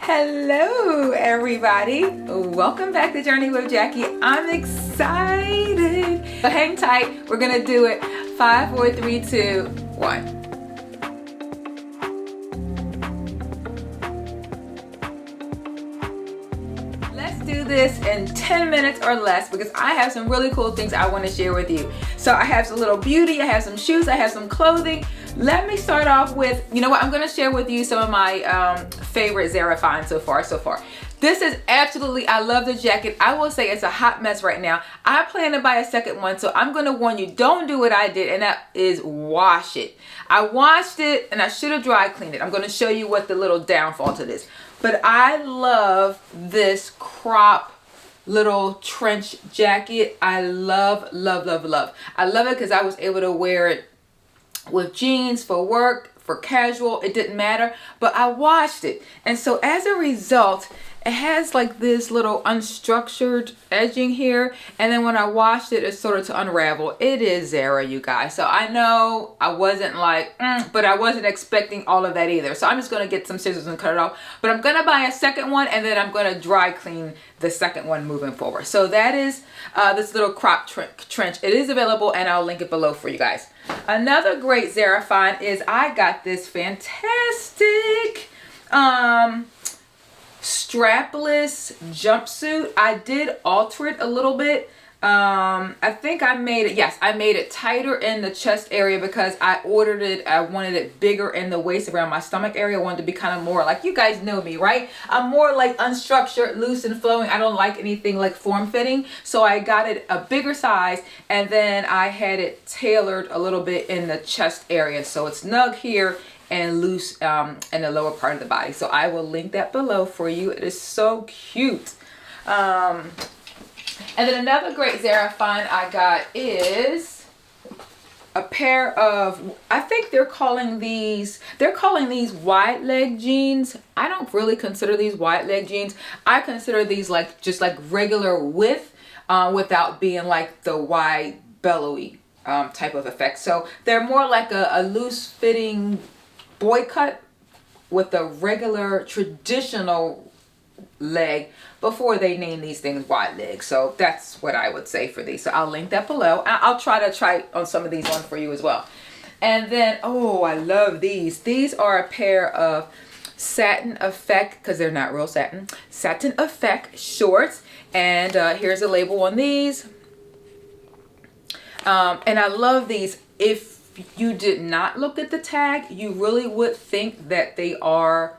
Hello everybody, welcome back to Journey with Jackie. I'm excited, but hang tight. We're gonna do it 5 4 3 2 1. Let's do this in 10 minutes or less because I have some really cool things I want to share with you. So I have some little beauty, I have some shoes, I have some clothing. Let me start off with, you know what, I'm going to share with you some of my favorite Zara finds so far. This is absolutely, I love the jacket. I will say it's a hot mess right now. I plan to buy a second one, so I'm going to warn you, don't do what I did, and that is wash it. I washed it, and I should have dry cleaned it. I'm going to show you what the little downfall to this. But I love this crop little trench jacket. I love it because I was able to wear it with jeans for work, for casual, it didn't matter, but I washed it. And so as a result, it has like this little unstructured edging here. And then when I washed it, it started to unravel. It is Zara, you guys. So I know I wasn't like, but I wasn't expecting all of that either. So I'm just going to get some scissors and cut it off. But I'm going to buy a second one and then I'm going to dry clean the second one moving forward. So that is this little crop trench. It is available and I'll link it below for you guys. Another great Zara find is I got this fantastic strapless jumpsuit. I did alter it a little bit. I think I made it, yes, I made it tighter in the chest area because I ordered it, I wanted it bigger in the waist around my stomach area. I wanted to be kind of more like, you guys know me, right? I'm more like unstructured, loose and flowing. I don't like anything like form-fitting. So I got it a bigger size and then I had it tailored a little bit in the chest area. So it's snug here and loose in the lower part of the body. So I will link that below for you. It is so cute. And then another great Zara find I got is a pair of, I think they're calling these wide leg jeans. I don't really consider these wide leg jeans. I consider these like just like regular width without being like the wide bellowy type of effect. So they're more like a loose fitting boy cut with a regular traditional leg before they name these things wide legs. So that's what I would say for these. So I'll link that below. I'll try on some of these on for you as well. And then, oh, I love these. These are a pair of satin effect, because they're not real satin effect shorts. And here's a label on these. And I love these. If you did not look at the tag, you really would think that they are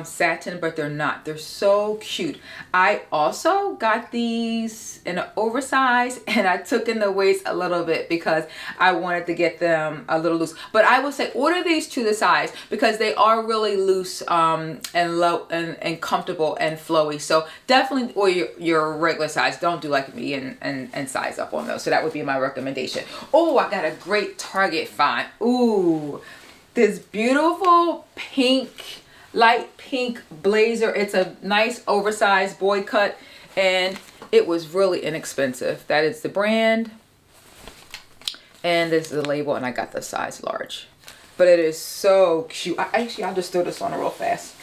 satin, but they're not. They're so cute. I also got these in an oversized and I took in the waist a little bit because I wanted to get them a little loose. But I would say order these to the size because they are really loose and low and comfortable and flowy. So definitely order your regular size. Don't do like me and size up on those. So that would be my recommendation. Oh, I got a great Target find. Ooh, this beautiful light pink blazer. It's a nice oversized boy cut and it was really inexpensive. That is the brand and this is the label and I got the size large. But it is so cute. I'll just throw this on real fast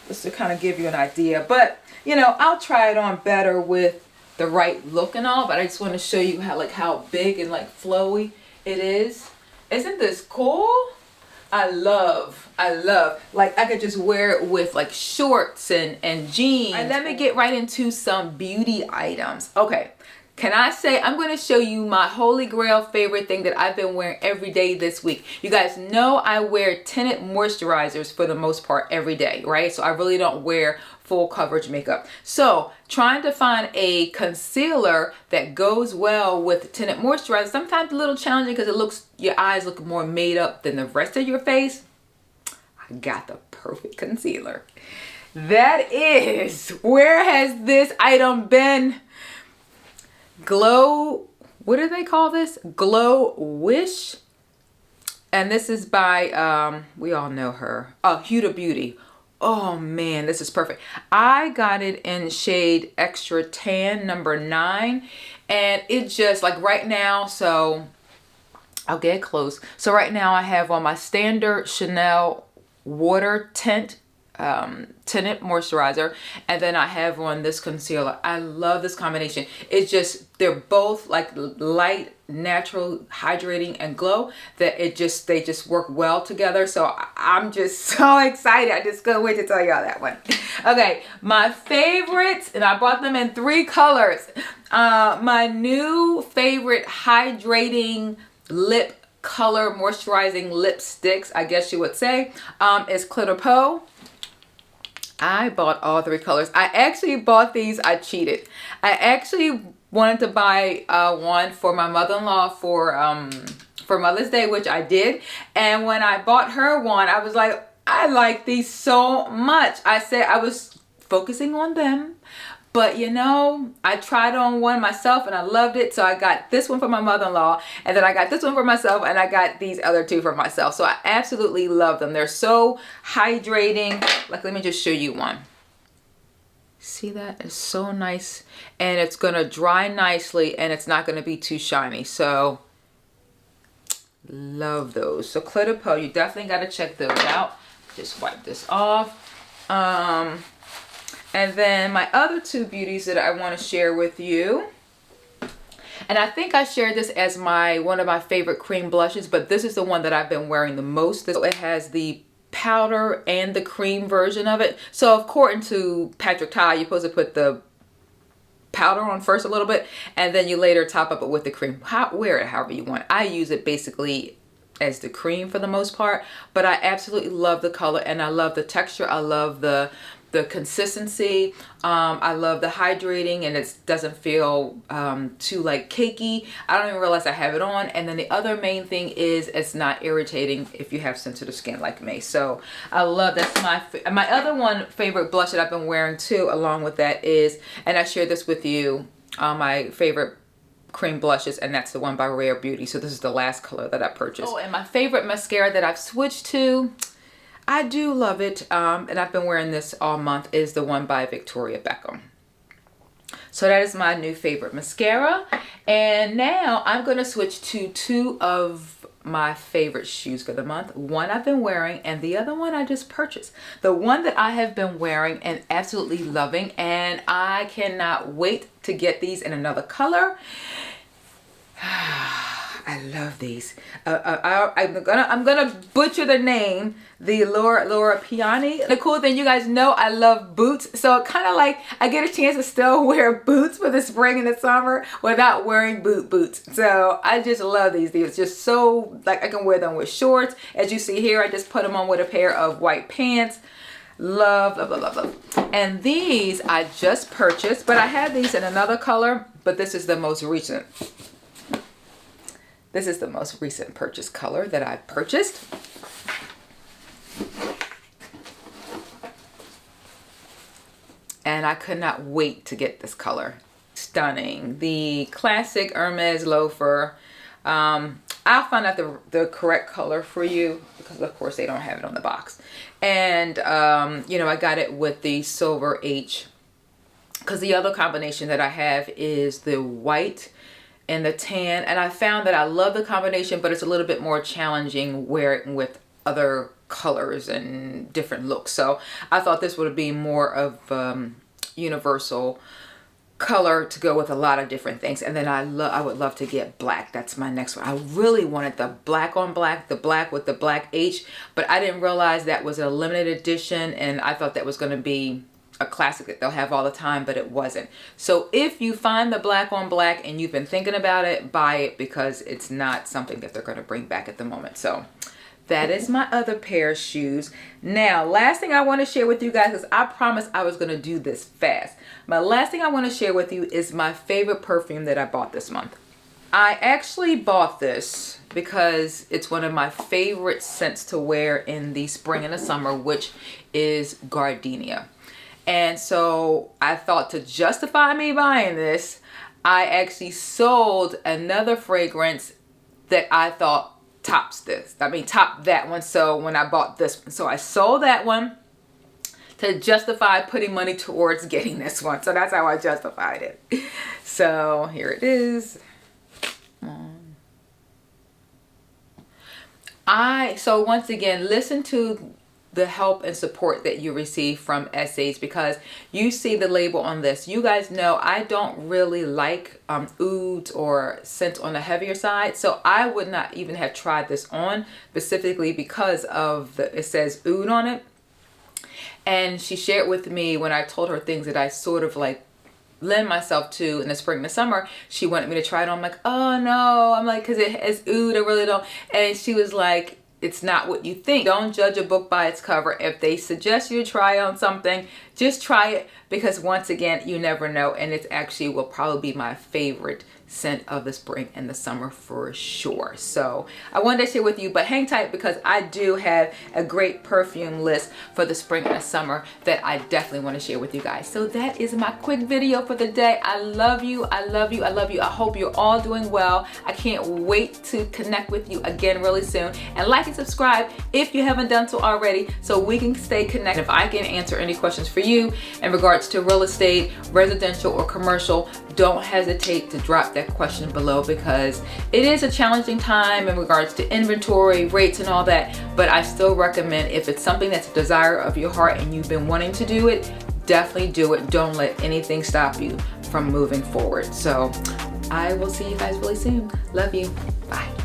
just to kind of give you an idea. But you know, I'll try it on better with the right look and all, but I just want to show you how big and like flowy it is. Isn't this cool? I love, like I could just wear it with like shorts and jeans. And let me get right into some beauty items. Okay, can I say, I'm going to show you my holy grail favorite thing that I've been wearing every day this week. You guys know I wear tinted moisturizers for the most part every day, right? So I really don't wear full coverage makeup. So trying to find a concealer that goes well with tinted moisturizer, sometimes a little challenging because your eyes look more made up than the rest of your face. I got the perfect concealer. That is, where has this item been? What do they call this? Gloish. And this is by, we all know her. Oh, Huda Beauty. Oh man, this is perfect. I got it in shade Extra Tan number 9. And it just like right now, so I'll get close. So right now I have on my standard Chanel water tint tinted moisturizer, and then I have on this concealer. I love this combination. It's just, they're both like light, natural, hydrating, and glow, that they just work well together. So I'm just so excited. I just couldn't wait to tell y'all that one. Okay, my favorites, and I bought them in 3 colors. My new favorite hydrating lip color moisturizing lipsticks, I guess you would say, is Peau. I bought all 3 colors. I actually bought these. I cheated. I actually wanted to buy one for my mother-in-law for Mother's Day, which I did. And when I bought her one, I was like, I like these so much. I said I was focusing on them. But you know, I tried on one myself and I loved it. So I got this one for my mother-in-law, and then I got this one for myself, and I got these other 2 for myself. So I absolutely love them. They're so hydrating. Like, let me just show you one. See that? It's so nice, and it's gonna dry nicely, and it's not gonna be too shiny. So love those. So Peau, you definitely gotta check those out. Just wipe this off. And then my other 2 beauties that I want to share with you, and I think I shared this as one of my favorite cream blushes, but this is the one that I've been wearing the most. So it has the powder and the cream version of it. So according to Patrick Ta, you're supposed to put the powder on first a little bit, and then you later top up it with the cream. Wear it however you want. I use it basically as the cream for the most part, but I absolutely love the color, and I love the texture. I love the consistency. I love the hydrating, and it doesn't feel too like cakey. I don't even realize I have it on. And then the other main thing is it's not irritating if you have sensitive skin like me. So I love, that's my other favorite blush that I've been wearing too, along with that is, and I shared this with you, my favorite cream blushes, and that's the one by Rare Beauty. So this is the last color that I purchased. Oh, and my favorite mascara that I've switched to, I do love it, and I've been wearing this all month, is the one by Victoria Beckham. So that is my new favorite mascara. And now I'm going to switch to 2 of my favorite shoes for the month. One I've been wearing, and the other one I just purchased. The one that I have been wearing and absolutely loving, and I cannot wait to get these in another color. I love these. I'm gonna butcher the name. The Loro Piana. The cool thing, you guys know I love boots, so kind of like I get a chance to still wear boots for the spring and the summer without wearing boots. So I just love these. These just so, like, I can wear them with shorts. As you see here, I just put them on with a pair of white pants. Love, love, love, love, love. And these I just purchased, but I had these in another color, but this is the most recent. This is the most recent purchase color that I purchased. And I could not wait to get this color. Stunning. The classic Hermes loafer. I'll find out the correct color for you, because of course they don't have it on the box. And you know, I got it with the silver H, because the other combination that I have is the white and the tan, and I found that I love the combination, but it's a little bit more challenging wearing with other colors and different looks. So I thought this would be more of universal color to go with a lot of different things. And then I would love to get black. That's my next one. I really wanted the black on black, the black with the black H, but I didn't realize that was a limited edition, and I thought that was going to be a classic that they'll have all the time, but it wasn't. So if you find the black on black and you've been thinking about it, buy it, because it's not something that they're going to bring back at the moment. So that is my other pair of shoes. Now, last thing I want to share with you guys, because I promised I was going to do this fast. My last thing I want to share with you is my favorite perfume that I bought this month. I actually bought this because it's one of my favorite scents to wear in the spring and the summer, which is gardenia. And so I thought, to justify me buying this, I actually sold another fragrance that I thought topped that one. So when I bought this one, so I sold that one to justify putting money towards getting this one. So that's how I justified it. So here it is. So once again, listen to the help and support that you receive from SH, because you see the label on this. You guys know I don't really like ouds or scents on the heavier side, so I would not even have tried this on specifically because of it says oud on it. And she shared with me when I told her things that I sort of like lend myself to in the spring and the summer. She wanted me to try it on. I'm like, oh no, I'm like, because it has oud, I really don't. And she was like, it's not what you think. Don't judge a book by its cover. If they suggest you try on something, just try it, because once again, you never know. And it actually will probably be my favorite scent of the spring and the summer for sure. So I wanted to share with you, but hang tight, because I do have a great perfume list for the spring and the summer that I definitely want to share with you guys. So that is my quick video for the day. I love you. I love you. I love you. I hope you're all doing well. I can't wait to connect with you again really soon. And like and subscribe if you haven't done so already, so we can stay connected. If I can answer any questions for you in regards to real estate, residential or commercial, don't hesitate to drop that question below, because it is a challenging time in regards to inventory, rates and all that. But I still recommend, if it's something that's a desire of your heart and you've been wanting to do it, definitely do it. Don't let anything stop you from moving forward. So I will see you guys really soon. Love you. Bye.